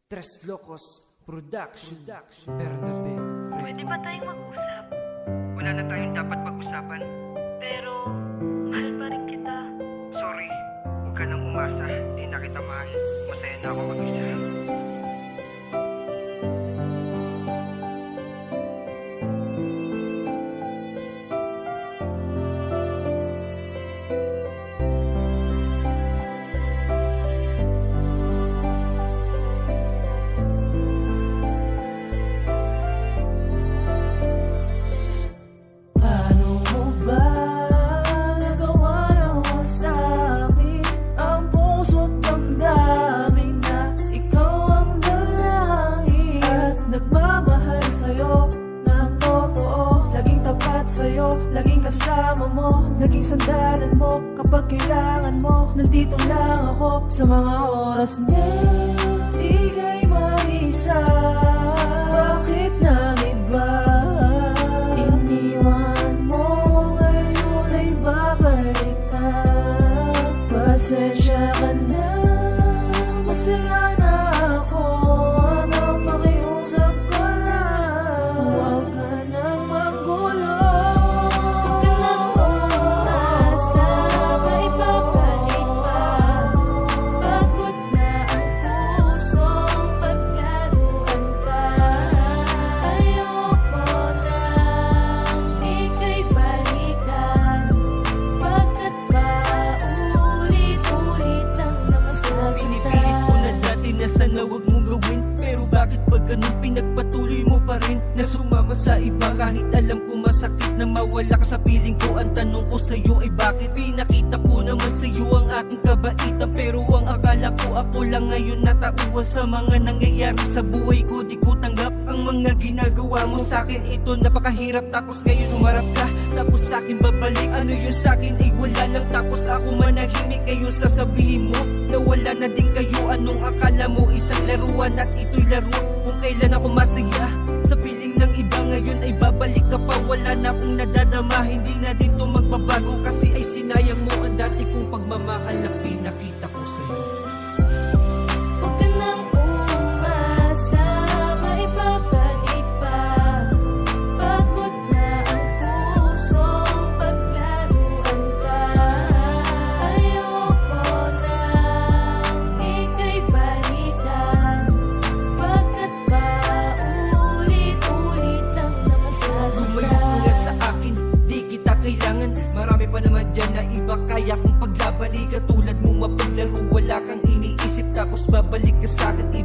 Tres Locos Production Bernabe. Pwede ba tayong mag-usap? Wala na tayong dapat pag-usapan. Pero, mahal pa rin kita. Sorry, huwag ka nang umasa. Di na kita mahal. Masaya na ako mag-isa. Laging kasama mo, laging sandalan mo. Kapag kailangan mo, nandito lang ako. Sa mga oras na ika'y mag-isa. Bakit nang iba? Iniwan mo, ngayon ay babalik ka. Pasensya ka na, masaya na ako. Anong pakiusap ko lang? Huwag ka nang magulo. Sana wag mong gawin, pero bakit pag ganun pinagpatuloy mo pa rin na sumama sa iba? Kahit alam ko masakit na mawala ka sa piling ko. Ang tanong ko sa'yo ay bakit? Pinakita ko naman sa'yo ang aking kabaitan, pero ang akala ko ako lang ngayon natauwa sa mga nangyayari sa buhay ko. Di ko tanggap ang mga ginagawa mo sa'kin. Ito napakahirap, tapos ngayon umarap ka, tapos sa'kin babalik. Ano yun sa'kin ay wala lang, tapos ako manahimik. Ngayon sasabihin mo na wala na din kayo. Anong akala mo isang laruan at ito'y laro? Kung kailan ako masaya sa piling ng iba, ngayon ay babalik ka pa. Wala na akong nadadama, hindi na din to magbabago, kasi ay sinayang mo ang dati kong pagmamahal na